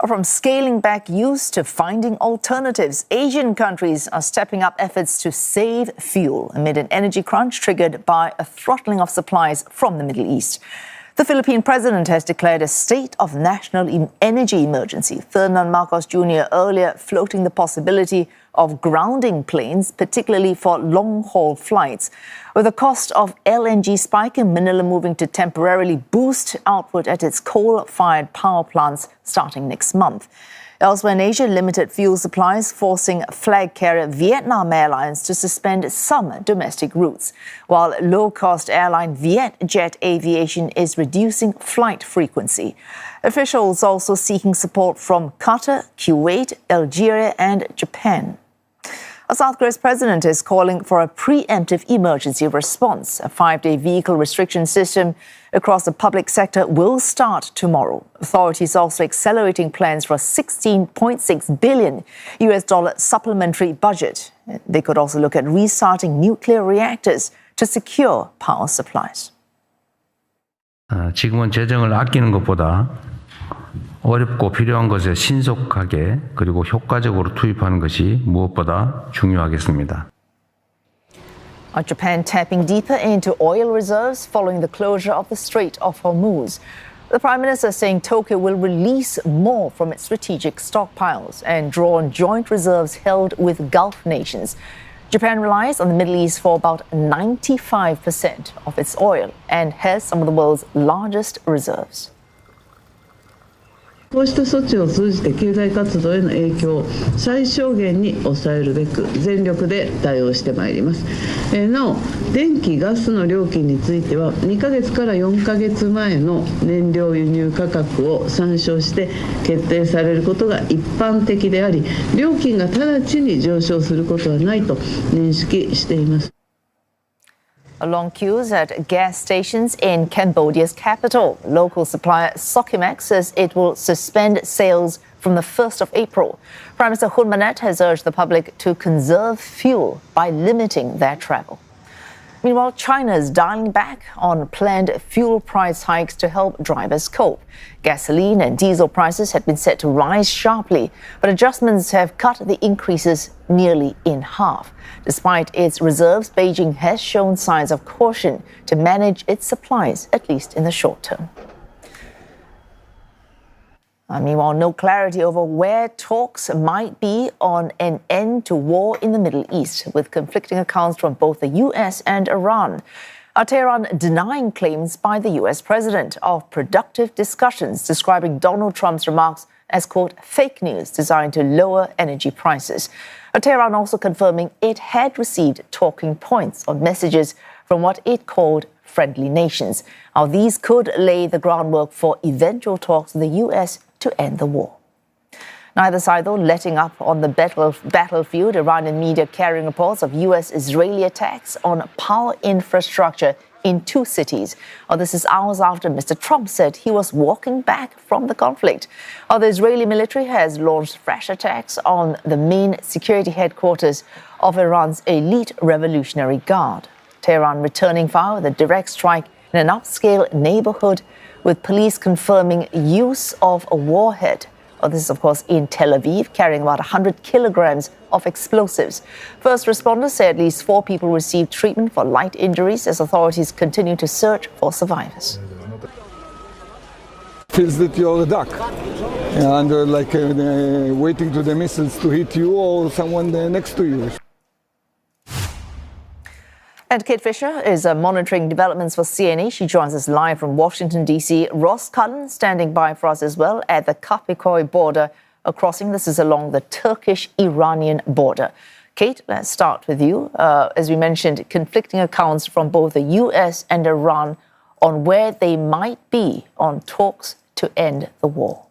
From scaling back use to finding alternatives, Asian countries are stepping up efforts to save fuel amid an energy crunch triggered by a throttling of supplies from the Middle East. The Philippine president has declared a state of national energy emergency. Ferdinand Marcos Jr. earlier floating the possibility of grounding planes, particularly for long-haul flights. With the cost of LNG spiking, Manila moving to temporarily boost output at its coal-fired power plants starting next month. Elsewhere in Asia, limited fuel supplies forcing flag carrier Vietnam Airlines to suspend some domestic routes, while low-cost airline Vietjet Aviation is reducing flight frequency. Officials also seeking support from Qatar, Kuwait, Algeria and Japan. South Korea's president is calling for a preemptive emergency response. A 5-day vehicle restriction system across the public sector will start tomorrow. Authorities also accelerating plans for a $16.6 billion supplementary budget. They could also look at restarting nuclear reactors to secure power supplies. 지금은 재정을 아끼는 것보다 어렵고 필요한 것에 신속하게 그리고 효과적으로 투입하는 것이 무엇보다 중요하겠습니다. Japan tapping deeper into oil reserves following the closure of the Strait of Hormuz. The Prime Minister saying Tokyo will release more from its strategic stockpiles and draw on joint reserves held with Gulf nations. Japan relies on the Middle East for about 95% of its oil and has some of the world's largest reserves. こうした措置を通じて経済活動への影響を最小限に抑えるべく全力で対応してまいります。なお、電気・ガスの料金については2ヶ月から4ヶ月前の燃料輸入価格を参照して決定されることが一般的であり、料金が直ちに上昇することはないと認識しています。Long queues at gas stations in Cambodia's capital. Local supplier Sokimax says it will suspend sales from the 1st of April. Prime Minister Hun Manet has urged the public to conserve fuel by limiting their travel. Meanwhile, China is dialing back on planned fuel price hikes to help drivers cope. Gasoline and diesel prices had been set to rise sharply, but adjustments have cut the increases nearly in half. Despite its reserves, Beijing has shown signs of caution to manage its supplies, at least in the short term. Meanwhile, no clarity over where talks might be on an end to war in the Middle East, with conflicting accounts from both the US and Iran. Tehran denying claims by the US president of productive discussions, describing Donald Trump's remarks as, quote, fake news designed to lower energy prices. Tehran also confirming it had received talking points or messages from what it called friendly nations. How these could lay the groundwork for eventual talks with the US to end the war. Neither side, though, letting up on the battlefield. Iranian media carrying reports of US-Israeli attacks on power infrastructure in 2 cities. This is hours after Mr. Trump said he was walking back from the conflict. The Israeli military has launched fresh attacks on the main security headquarters of Iran's elite Revolutionary Guard. Tehran returning fire with a direct strike in an upscale neighborhood, with police confirming use of a warhead. This is, of course, in Tel Aviv, carrying about 100 kilograms of explosives. First responders say at least 4 people received treatment for light injuries as authorities continue to search for survivors. Feels that you're a duck, and waiting to the missiles to hit you or someone next to you. And Kate Fischer is monitoring developments for CNA. She joins us live from Washington, D.C. Ross Cullen standing by for us as well at the Kapikoy border crossing. This is along the Turkish-Iranian border. Kate, let's start with you. As we mentioned, conflicting accounts from both the U.S. and Iran on where they might be on talks to end the war.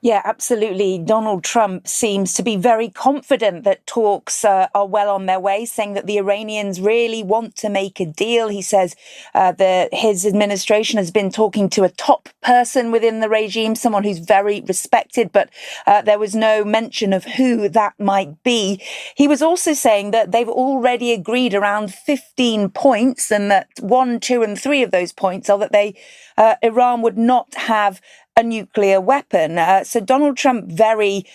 Yeah, absolutely. Donald Trump seems to be very confident that talks are well on their way, saying that the Iranians really want to make a deal. He says that his administration has been talking to a top person within the regime, someone who's very respected, but there was no mention of who that might be. He was also saying that they've already agreed around 15 points, and that 1, 2, and 3 of those points are that Iran would not have a nuclear weapon. So Donald Trump very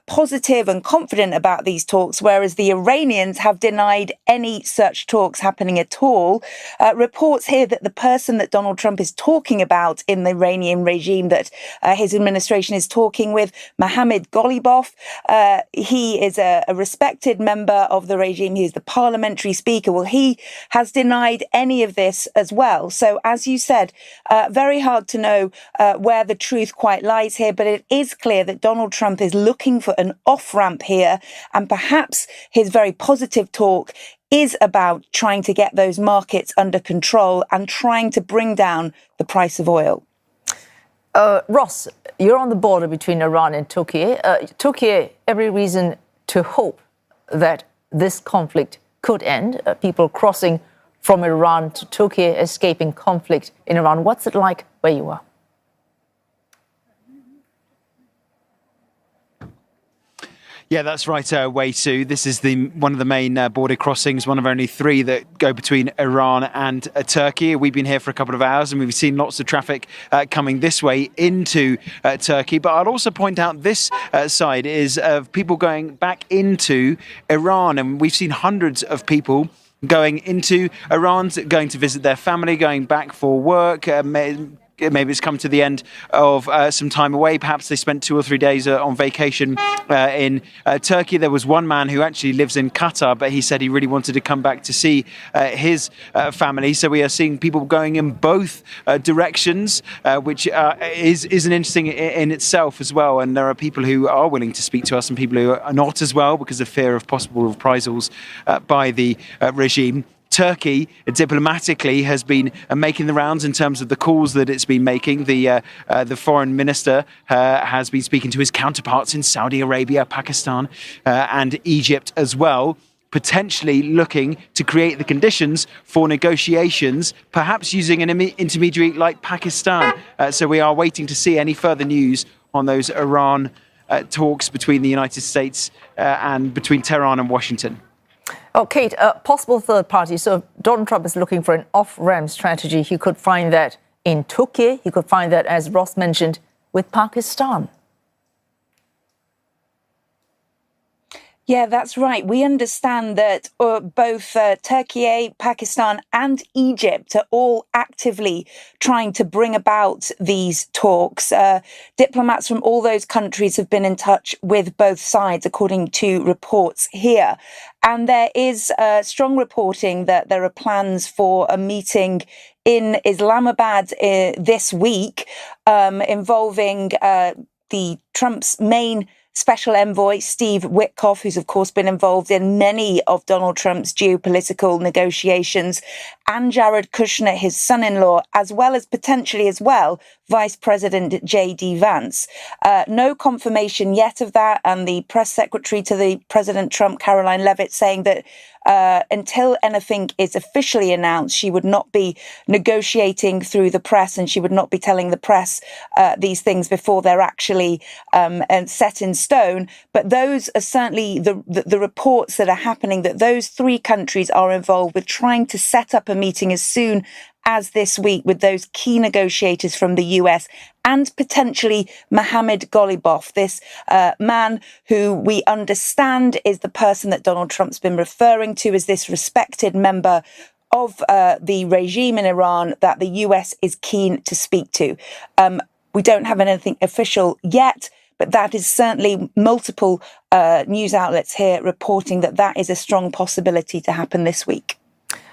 positive and confident about these talks, whereas the Iranians have denied any such talks happening at all. Reports here that the person that Donald Trump is talking about in the Iranian regime, that his administration is talking with, Mohammad Ghalibaf, he is a respected member of the regime. He is the parliamentary speaker. Well, he has denied any of this as well. So, as you said, very hard to know where the truth quite lies here, but it is clear that Donald Trump is looking for an off-ramp here, and perhaps his very positive talk is about trying to get those markets under control and trying to bring down the price of oil. Ross, you're on the border between Iran and Turkey. Turkey, every reason to hope that this conflict could end. People crossing from Iran to Turkey, escaping conflict in Iran. What's it like where you are? Yeah, that's right, Wei Su. This is one of the main border crossings, one of only 3 that go between Iran and Turkey. We've been here for a couple of hours and we've seen lots of traffic coming this way into Turkey. But I'll also point out this side is of people going back into Iran. And we've seen hundreds of people going into Iran, going to visit their family, going back for work, maybe it's come to the end of some time away. Perhaps they spent 2 or 3 days on vacation in Turkey. There was one man who actually lives in Qatar, but he said he really wanted to come back to see his family. So we are seeing people going in both directions, which is an interesting in itself as well. And there are people who are willing to speak to us and people who are not as well because of fear of possible reprisals by the regime. Turkey diplomatically has been making the rounds in terms of the calls that it's been making. The foreign minister has been speaking to his counterparts in Saudi Arabia, Pakistan, and Egypt as well, potentially looking to create the conditions for negotiations, perhaps using an intermediary like Pakistan. So we are waiting to see any further news on those Iran talks between the United States and between Tehran and Washington. Oh, Kate, possible third party. So Donald Trump is looking for an off-ramp strategy. He could find that in Turkey. He could find that, as Ross mentioned, with Pakistan. Yeah, that's right. We understand that both Turkey, Pakistan and Egypt are all actively trying to bring about these talks. Diplomats from all those countries have been in touch with both sides, according to reports here. And there is strong reporting that there are plans for a meeting in Islamabad this week involving the Trump's main Special Envoy Steve Witkoff, who's of course been involved in many of Donald Trump's geopolitical negotiations, and Jared Kushner, his son-in-law, as well as potentially as well Vice President J.D. Vance. No confirmation yet of that, and the press secretary to the President Trump, Caroline Leavitt, saying that until anything is officially announced, she would not be negotiating through the press, and she would not be telling the press these things before they're actually set in stone. But those are certainly the reports that are happening, that those 3 countries are involved with trying to set up a meeting as soon as this week with those key negotiators from the US and potentially Mohammad Ghalibaf, this man who we understand is the person that Donald Trump's been referring to as this respected member of the regime in Iran that the US is keen to speak to. We don't have anything official yet, but that is certainly multiple news outlets here reporting that that is a strong possibility to happen this week.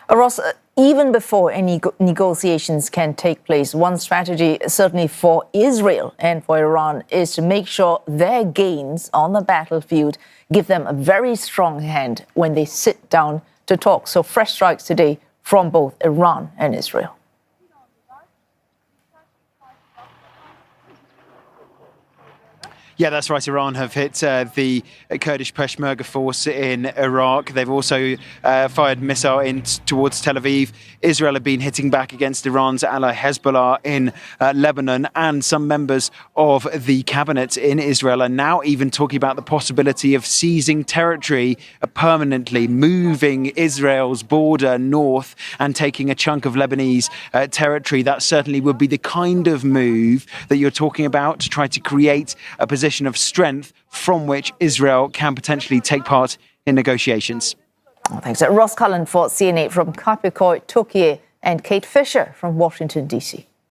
Ross, even before any negotiations can take place, one strategy certainly for Israel and for Iran is to make sure their gains on the battlefield give them a very strong hand when they sit down to talk. So fresh strikes today from both Iran and Israel. Yeah, that's right. Iran have hit the Kurdish Peshmerga force in Iraq. They've also fired missile towards Tel Aviv. Israel have been hitting back against Iran's ally Hezbollah in Lebanon, and some members of the cabinet in Israel are now even talking about the possibility of seizing territory permanently, moving Israel's border north and taking a chunk of Lebanese territory. That certainly would be the kind of move that you're talking about, to try to create a position of strength from which Israel can potentially take part in negotiations. Oh, thanks. Ross Cullen for CNN from Türkiye, and Kate Fischer from Washington, D.C.